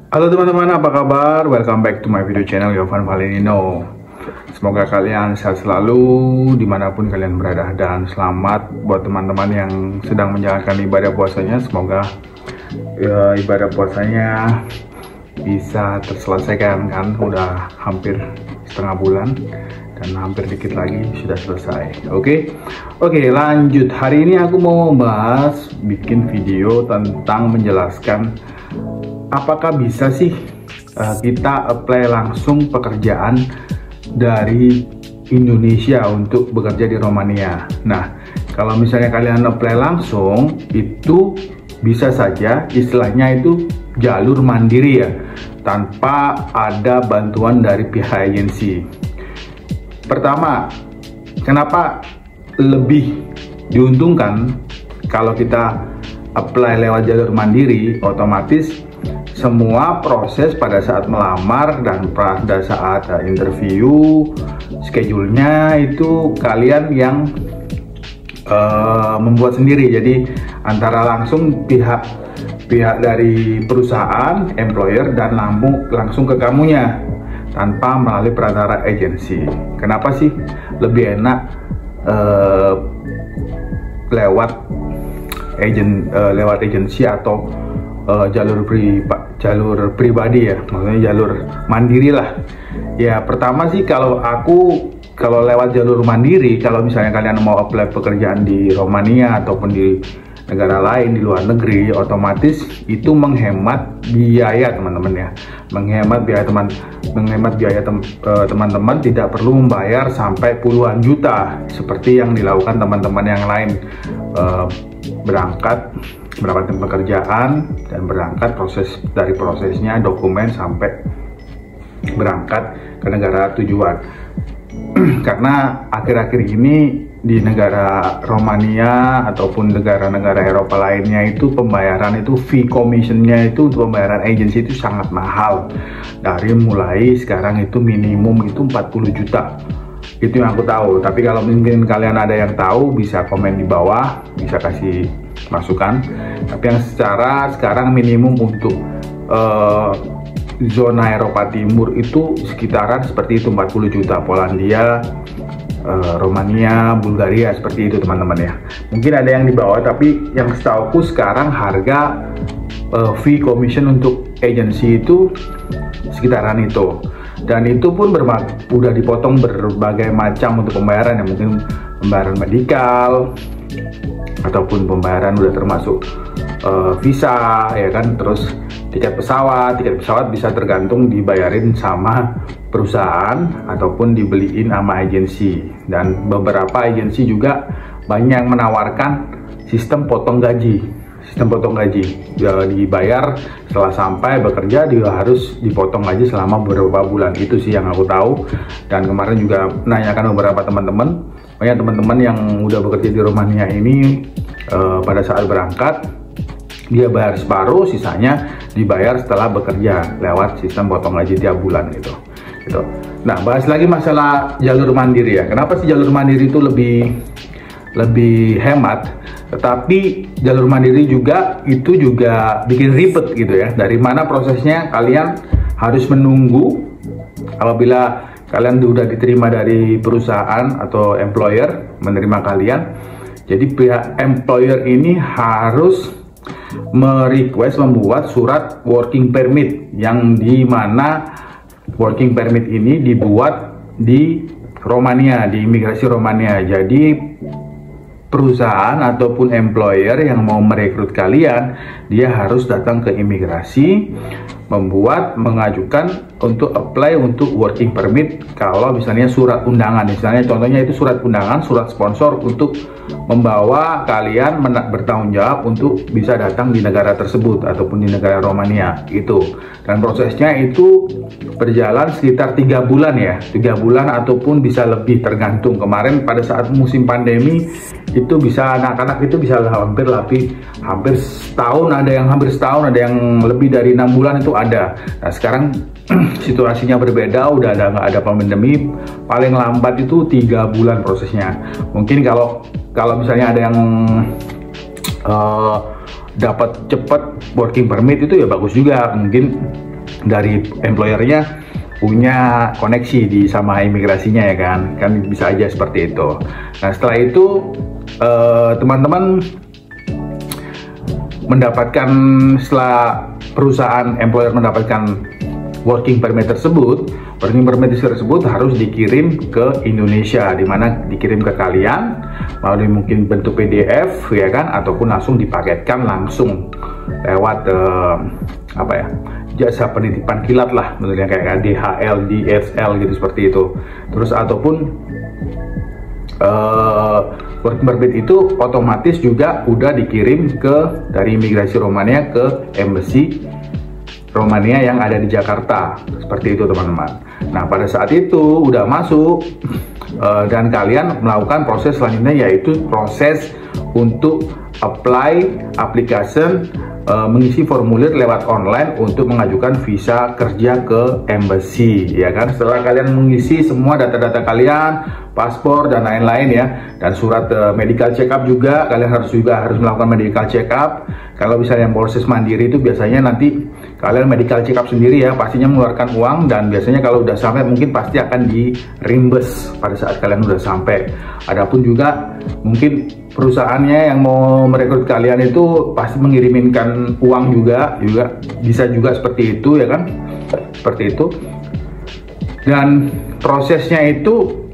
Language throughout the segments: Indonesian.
Halo teman-teman, apa kabar? Welcome back to my video channel Yovan Valenino. Semoga kalian sehat selalu dimanapun kalian berada, dan selamat buat teman-teman yang sedang menjalankan ibadah puasanya. Semoga ibadah puasanya bisa terselesaikan, kan udah hampir setengah bulan dan hampir dikit lagi sudah selesai. Oke, lanjut. Hari ini aku mau bahas bikin video tentang menjelaskan apakah bisa sih kita apply langsung pekerjaan dari Indonesia untuk bekerja di Romania. Nah, kalau misalnya kalian apply langsung, itu bisa saja istilahnya itu jalur mandiri ya, tanpa ada bantuan dari pihak agensi. Pertama, kenapa lebih diuntungkan kalau kita apply lewat jalur mandiri? Otomatis semua proses pada saat melamar dan pada saat interview, schedule-nya itu kalian yang membuat sendiri. Jadi antara langsung pihak dari perusahaan, employer, dan langsung ke kamunya tanpa melalui perantara agensi. Kenapa sih lebih enak lewat agensi atau jalur pribadi ya, maksudnya jalur mandiri lah ya? Pertama sih, kalau lewat jalur mandiri, kalau misalnya kalian mau apply pekerjaan di Romania ataupun di negara lain di luar negeri, otomatis itu menghemat biaya teman-teman ya, menghemat biaya teman-teman tidak perlu membayar sampai puluhan juta seperti yang dilakukan teman-teman yang lain, berangkat mendapatkan pekerjaan dan berangkat dari prosesnya dokumen sampai berangkat ke negara tujuan. Karena akhir-akhir ini di negara Romania ataupun negara-negara Eropa lainnya itu pembayaran itu fee commissionnya itu untuk pembayaran agensi itu sangat mahal. Dari mulai sekarang itu minimum itu 40 juta. Itu yang aku tahu. Tapi kalau mungkin kalian ada yang tahu, bisa komen di bawah, bisa kasih masukan. Tapi yang sekarang minimum untuk zona Eropa Timur itu sekitaran seperti itu, 40 juta. Polandia, Romania, Bulgaria, seperti itu teman-teman ya. Mungkin ada yang di bawah, tapi yang setauku sekarang harga fee commission untuk agensi itu sekitaran itu. Dan itu pun udah dipotong berbagai macam untuk pembayaran ya, mungkin pembayaran medikal ataupun pembayaran udah termasuk visa ya kan, terus tiket pesawat bisa tergantung dibayarin sama perusahaan ataupun dibeliin sama agensi. Dan beberapa agensi juga banyak menawarkan sistem potong gaji ya, dibayar setelah sampai bekerja, dia harus dipotong gaji selama beberapa bulan. Itu sih yang aku tahu. Dan kemarin juga menanyakan beberapa teman-teman, banyak teman-teman yang udah bekerja di Romania ini pada saat berangkat dia bayar separuh, sisanya dibayar setelah bekerja lewat sistem potong gaji tiap bulan gitu. Nah, bahas lagi masalah jalur mandiri ya. Kenapa sih jalur mandiri itu lebih hemat? Tetapi jalur mandiri juga bikin ribet gitu ya. Dari mana prosesnya? Kalian harus menunggu apabila kalian sudah diterima dari perusahaan atau employer menerima kalian. Jadi pihak employer ini harus membuat surat working permit, yang dimana working permit ini dibuat di Romania, di imigrasi Romania. Jadi perusahaan ataupun employer yang mau merekrut kalian, dia harus datang ke imigrasi, mengajukan untuk apply untuk working permit. Kalau misalnya surat undangan, misalnya contohnya itu surat undangan, surat sponsor untuk membawa kalian bertanggung jawab untuk bisa datang di negara tersebut ataupun di negara Romania itu. Dan prosesnya itu berjalan sekitar 3 bulan ya, 3 bulan ataupun bisa lebih tergantung. Kemarin pada saat musim pandemi itu bisa anak-anak itu bisa hampir setahun, ada yang hampir setahun, ada yang lebih dari 6 bulan itu ada. Nah sekarang situasinya berbeda, udah nggak ada pandemi, paling lambat itu 3 bulan prosesnya. Mungkin kalau misalnya ada yang dapat cepat working permit itu ya bagus juga, mungkin dari employernya punya koneksi di sama imigrasinya ya kan bisa aja seperti itu. Nah setelah itu teman-teman mendapatkan, setelah perusahaan employer mendapatkan working permit tersebut harus dikirim ke Indonesia, dimana dikirim ke kalian melalui mungkin bentuk PDF ya kan, ataupun langsung dipaketkan langsung lewat jasa penitipan kilat lah, bentuknya kayak DHL, DHL gitu seperti itu. Terus ataupun working permit itu otomatis juga udah dikirim dari imigrasi Romania ke embassy Romania yang ada di Jakarta, seperti itu teman-teman. Nah pada saat itu udah masuk dan kalian melakukan proses selanjutnya, yaitu proses untuk application, mengisi formulir lewat online untuk mengajukan visa kerja ke embassy ya kan. Setelah kalian mengisi semua data-data kalian, paspor dan lain-lain ya, dan surat medical check up juga, kalian harus melakukan medical check up. Kalau misalnya proses mandiri itu biasanya nanti kalian medical check up sendiri ya, pastinya mengeluarkan uang, dan biasanya kalau udah sampai mungkin pasti akan di reimburse pada saat kalian udah sampai. Adapun juga mungkin perusahaannya yang mau merekrut kalian itu pasti mengirimkan uang juga bisa juga seperti itu ya kan, seperti itu. Dan prosesnya itu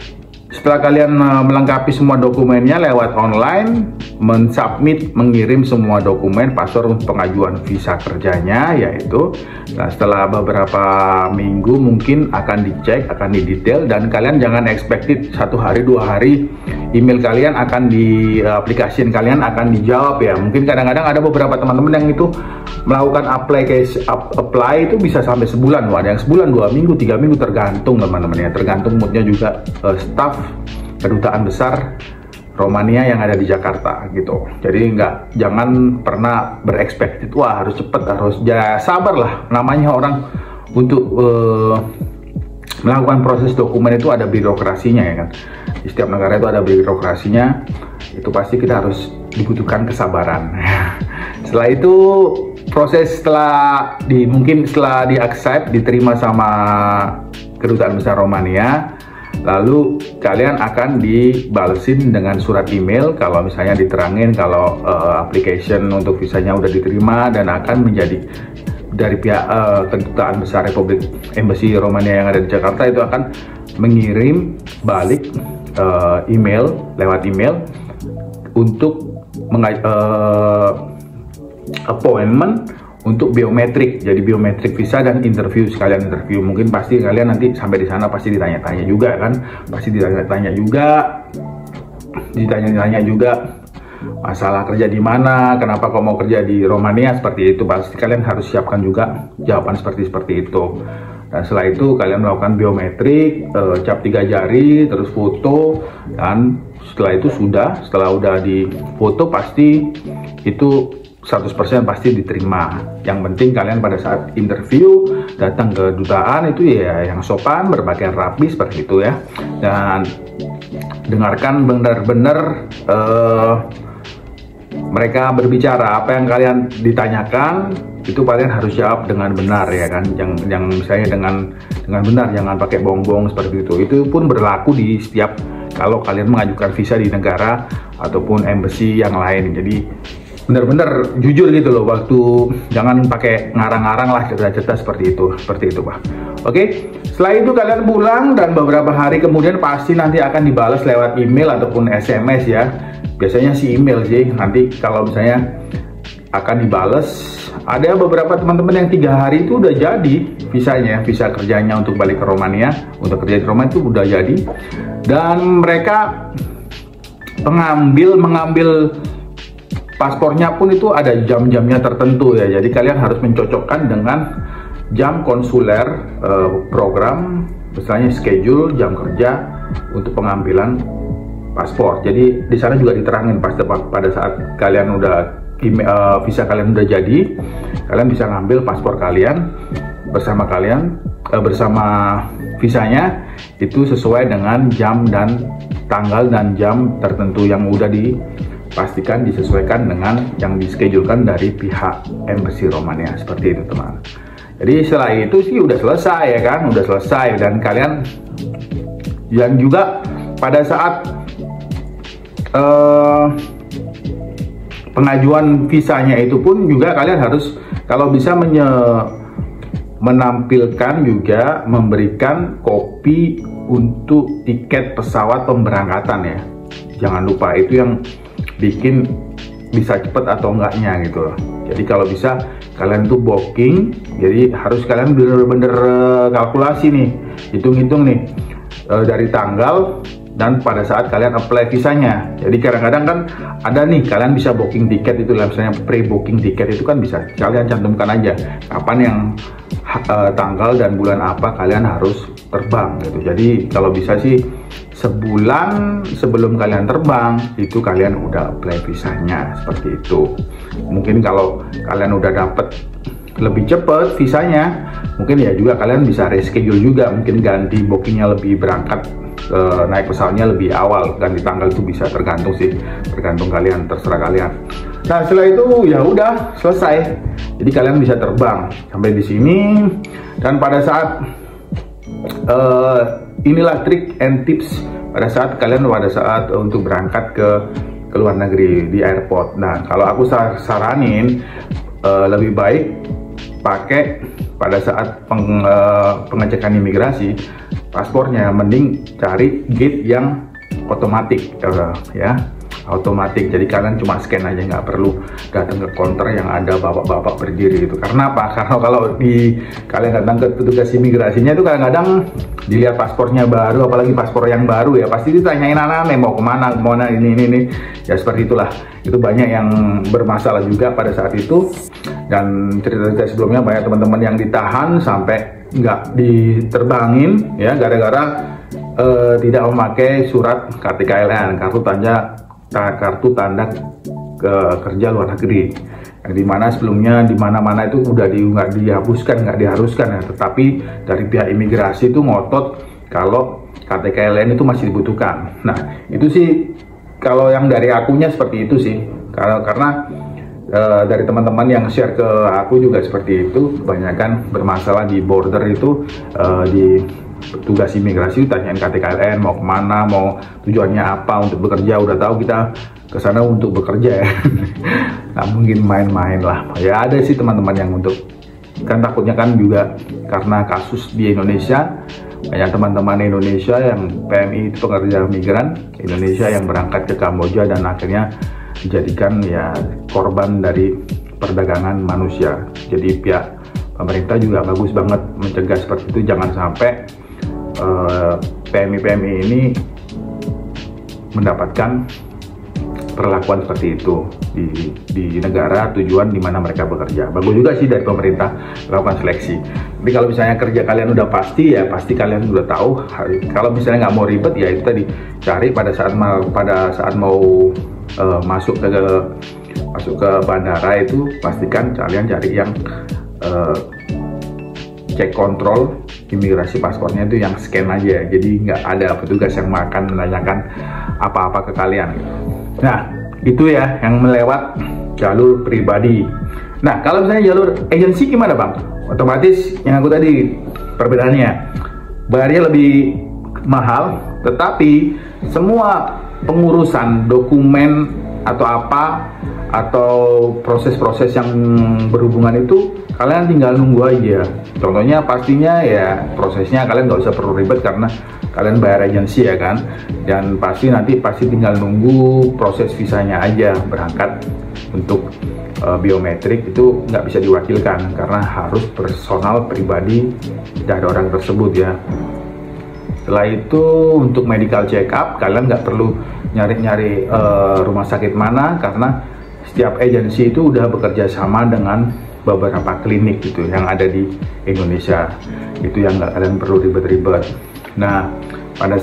setelah kalian melengkapi semua dokumennya lewat online, mengirim semua dokumen paspor untuk pengajuan visa kerjanya yaitu. Nah setelah beberapa minggu mungkin akan dicek, akan didetail, dan kalian jangan expected 1 hari 2 hari email kalian akan aplikasi kalian akan dijawab ya. Mungkin kadang-kadang ada beberapa teman-teman yang itu melakukan apply itu bisa sampai sebulan, ada yang sebulan, 2 minggu, 3 minggu, tergantung teman-teman ya, tergantung moodnya juga staff kedutaan besar Romania yang ada di Jakarta gitu. Jadi jangan pernah berekspektasi wah harus cepet, harus sabar lah, namanya orang untuk melakukan proses dokumen itu ada birokrasinya ya kan. Di setiap negara itu ada birokrasinya, itu pasti kita harus dibutuhkan kesabaran. Setelah itu proses setelah di accept, diterima sama kedutaan besar Romania, lalu kalian akan dibalesin dengan surat email kalau misalnya diterangin kalau application untuk visanya udah diterima, dan akan menjadi dari pihak kedutaan besar Republik Embassy Romania yang ada di Jakarta itu akan mengirim balik lewat email untuk appointment untuk biometrik. Jadi biometrik visa dan interview, sekalian interview. Mungkin pasti kalian nanti sampai di sana pasti ditanya-tanya juga kan, pasti ditanya-tanya juga masalah kerja di mana, kenapa kok mau kerja di Romania, seperti itu. Pasti kalian harus siapkan juga jawaban seperti itu. Dan setelah itu kalian melakukan biometrik, cap 3 jari, terus foto, dan setelah itu setelah udah di foto pasti itu 100% pasti diterima. Yang penting kalian pada saat interview datang ke dutaan itu ya yang sopan, berpakaian rapi seperti itu ya, dan dengarkan benar-benar mereka berbicara. Apa yang kalian ditanyakan itu kalian harus jawab dengan benar ya kan, yang misalnya dengan benar, jangan pakai bohong-bohong seperti itu. Itu pun berlaku di setiap kalau kalian mengajukan visa di negara ataupun embassy yang lain. Jadi benar-benar jujur gitu loh, waktu jangan pakai ngarang-ngarang lah, cerita-cerita seperti itu Pak. Oke, setelah itu kalian pulang, dan beberapa hari kemudian pasti nanti akan dibalas lewat email ataupun SMS ya. Biasanya sih email sih, nanti kalau misalnya akan dibales. Ada beberapa teman-teman yang 3 hari itu udah jadi visanya, visa kerjanya untuk balik ke Romania, untuk kerja di Romania itu udah jadi, dan mereka mengambil paspornya pun itu ada jam-jamnya tertentu ya. Jadi kalian harus mencocokkan dengan jam konsuler program, misalnya schedule jam kerja untuk pengambilan paspor. Jadi di sana juga diterangin pada saat kalian udah visa kalian udah jadi, kalian bisa ngambil paspor kalian bersama visanya itu sesuai dengan jam dan tanggal dan jam tertentu yang udah dipastikan disesuaikan dengan yang dischedulekan dari pihak Embassy Romania, seperti itu teman. Jadi setelah itu sih udah selesai ya kan, udah selesai. Dan kalian yang juga pada saat pengajuan visanya itu pun juga kalian harus kalau bisa menampilkan juga memberikan kopi untuk tiket pesawat pemberangkatan ya. Jangan lupa, itu yang bikin bisa cepet atau enggaknya gitu loh. Jadi kalau bisa kalian tuh booking, jadi harus kalian bener-bener kalkulasi nih, hitung-hitung nih dari tanggal dan pada saat kalian apply visanya. Jadi kadang-kadang kan ada nih, kalian bisa booking tiket itu, misalnya pre-booking tiket itu kan bisa kalian cantumkan aja kapan yang tanggal dan bulan apa kalian harus terbang gitu. Jadi kalau bisa sih sebulan sebelum kalian terbang itu kalian udah apply visanya, seperti itu. Mungkin kalau kalian udah dapet lebih cepet visanya, mungkin ya juga kalian bisa reschedule juga, mungkin ganti bookingnya lebih berangkat naik pesawatnya lebih awal, ganti tanggal itu bisa, tergantung sih, tergantung kalian, terserah kalian. Nah setelah itu ya udah selesai, jadi kalian bisa terbang sampai di sini. Dan pada saat inilah trik and tips pada saat kalian untuk berangkat ke luar negeri di airport. Nah kalau aku saranin lebih baik pakai pada saat pengecekan imigrasi paspornya, mending cari gate yang otomatis ya, otomatis. Jadi kalian cuma scan aja, nggak perlu datang ke counter yang ada bapak-bapak berdiri gitu. Karena apa? Karena kalau kalian datang ke petugas imigrasinya itu kadang-kadang dilihat paspornya baru, apalagi paspor yang baru ya, pasti ditanyain aneh mau kemana ini ya, seperti itulah. Itu banyak yang bermasalah juga pada saat itu. Dan cerita-cerita sebelumnya banyak teman-teman yang ditahan sampai nggak diterbangin ya, gara-gara tidak memakai surat KTKLN, kartu tanda kerja luar negeri, yang dimana sebelumnya di mana-mana itu udah nggak diharuskan ya, tetapi dari pihak imigrasi itu ngotot kalau KTKLN itu masih dibutuhkan. Nah itu sih kalau yang dari akunya seperti itu sih, karena dari teman-teman yang share ke aku juga seperti itu, kebanyakan bermasalah di border itu, di petugas imigrasi tanyain KTKLN mau kemana, mau tujuannya apa, untuk bekerja. Udah tahu kita ke sana untuk bekerja ya. Nah mungkin main-main lah ya, ada sih teman-teman yang untuk, kan takutnya kan juga karena kasus di Indonesia, banyak teman-teman Indonesia yang PMI itu pekerja migran Indonesia yang berangkat ke Kamboja dan akhirnya dijadikan ya korban dari perdagangan manusia. Jadi pihak pemerintah juga bagus banget mencegah seperti itu, jangan sampai PMI ini mendapatkan perlakuan seperti itu di negara tujuan di mana mereka bekerja. Bagus juga sih dari pemerintah melakukan seleksi. Tapi kalau misalnya kerja kalian udah pasti ya, pasti kalian udah tahu. Kalau misalnya nggak mau ribet ya itu tadi, cari pada saat mau masuk ke bandara itu, pastikan kalian cari yang cek kontrol imigrasi paspornya itu yang scan aja, jadi nggak ada petugas yang akan menanyakan apa-apa ke kalian. Nah itu ya yang melewat jalur pribadi. Nah kalau misalnya jalur agensi gimana bang? Otomatis yang aku tadi perbedaannya, bayarnya lebih mahal, tetapi semua pengurusan dokumen atau proses-proses yang berhubungan itu kalian tinggal nunggu aja. Contohnya pastinya ya prosesnya kalian nggak usah perlu ribet karena kalian bayar agensi ya kan, dan pasti tinggal nunggu proses visanya aja. Berangkat untuk biometrik itu nggak bisa diwakilkan karena harus personal pribadi dari orang tersebut ya. Setelah itu untuk medical check up kalian nggak perlu nyari-nyari rumah sakit mana, karena setiap agensi itu udah bekerja sama dengan beberapa klinik gitu yang ada di Indonesia. Itu yang nggak kalian perlu ribet-ribet. Nah pada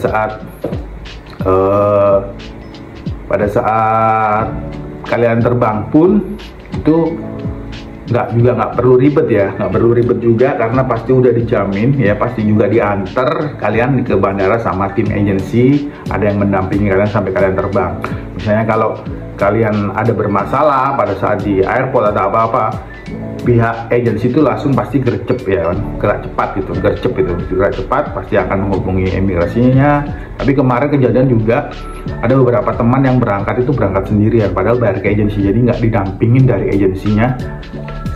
saat kalian terbang pun itu nggak perlu ribet ya, nggak perlu ribet juga karena pasti udah dijamin ya, pasti juga diantar kalian ke bandara sama tim agensi, ada yang mendampingi kalian sampai kalian terbang. Misalnya kalau kalian ada bermasalah pada saat di airport atau apa-apa, pihak agensi itu langsung pasti gercep ya kan, gerak cepat gitu, gercep itu, gerak cepat pasti akan menghubungi imigrasinya. Tapi kemarin kejadian juga ada beberapa teman yang berangkat itu berangkat sendirian, padahal bayar ke agensi, jadi nggak didampingin dari agensinya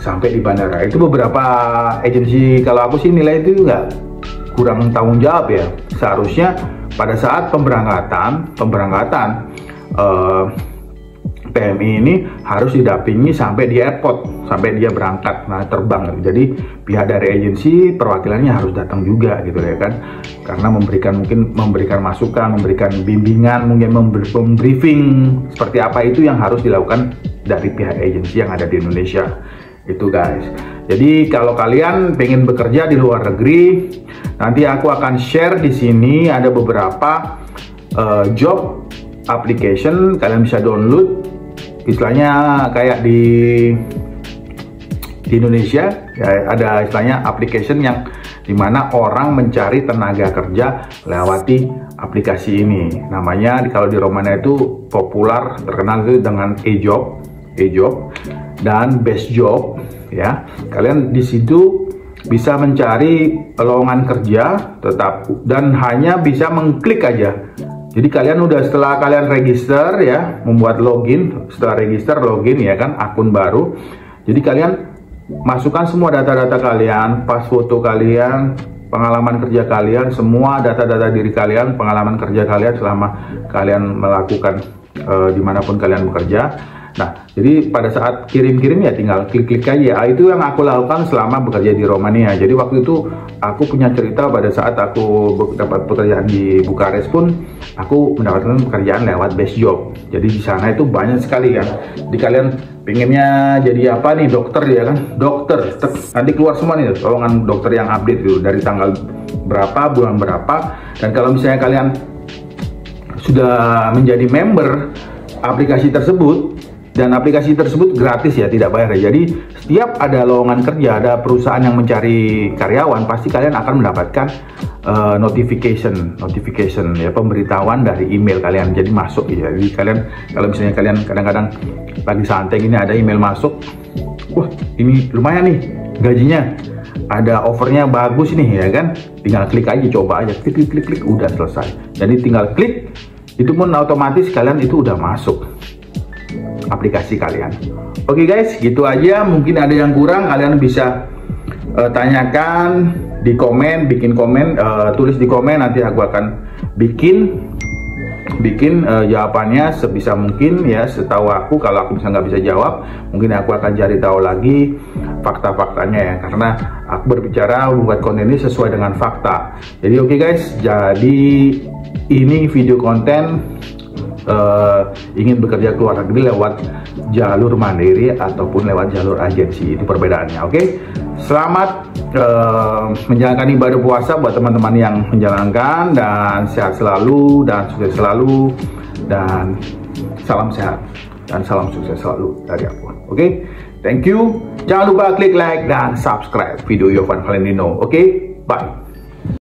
sampai di bandara. Itu beberapa agensi, kalau aku sih nilai itu nggak, kurang tanggung jawab ya. Seharusnya pada saat pemberangkatan PMI ini harus didampingi sampai di airport, sampai dia berangkat, nah terbang. Jadi pihak dari agensi perwakilannya harus datang juga gitu ya kan, karena mungkin memberikan masukan, memberikan bimbingan, mungkin briefing seperti apa itu yang harus dilakukan dari pihak agensi yang ada di Indonesia itu guys. Jadi kalau kalian pengen bekerja di luar negeri, nanti aku akan share di sini ada beberapa job application, kalian bisa download. Istilahnya kayak di Indonesia ya, ada istilahnya application yang dimana orang mencari tenaga kerja lewati aplikasi ini. Namanya kalau di Romania itu populer, terkenal itu dengan e-job dan best job ya. Kalian di situ bisa mencari lowongan kerja tetap dan hanya bisa mengklik aja. Jadi kalian setelah kalian register ya, membuat login, setelah register login ya kan, akun baru. Jadi kalian masukkan semua data-data kalian, pas foto kalian, pengalaman kerja kalian, semua data-data diri kalian, pengalaman kerja kalian selama kalian melakukan dimanapun kalian bekerja. Nah, jadi pada saat kirim-kirim ya tinggal klik-klik aja. Itu yang aku lakukan selama bekerja di Romania. Jadi waktu itu aku punya cerita pada saat aku dapat pekerjaan di Bukares pun, aku mendapatkan pekerjaan lewat best job. Jadi di sana itu banyak sekali kan. Jadi kalian pengennya jadi apa nih, dokter ya kan? Dokter. Nanti keluar semua nih lowongan dokter yang update itu dari tanggal berapa, bulan berapa. Dan kalau misalnya kalian sudah menjadi member aplikasi tersebut, dan aplikasi tersebut gratis ya, tidak bayar ya. Jadi setiap ada lowongan kerja, ada perusahaan yang mencari karyawan, pasti kalian akan mendapatkan notification ya, pemberitahuan dari email kalian. Jadi masuk ya. Jadi kalian kalau misalnya kalian kadang-kadang lagi santai ini ada email masuk, wah ini lumayan nih gajinya, ada offernya bagus nih ya kan, tinggal klik aja, coba aja, klik udah selesai. Jadi tinggal klik, itu pun otomatis kalian itu udah masuk aplikasi kalian. Oke guys, gitu aja. Mungkin ada yang kurang, kalian bisa tanyakan di komen, bikin komen, tulis di komen, nanti aku akan bikin jawabannya sebisa mungkin ya, setahu aku. Kalau aku nggak bisa jawab, mungkin aku akan cari tahu lagi fakta-faktanya ya, karena aku berbicara membuat konten ini sesuai dengan fakta. Jadi oke guys, jadi ini video konten ingin bekerja ke luar negeri lewat jalur mandiri ataupun lewat jalur agensi, itu perbedaannya. Oke, selamat menjalankan ibadah puasa buat teman-teman yang menjalankan, dan sehat selalu dan sukses selalu, dan salam sehat dan salam sukses selalu dari aku. Oke, thank you. Jangan lupa klik like dan subscribe video Yovan Valentino. Oke, bye.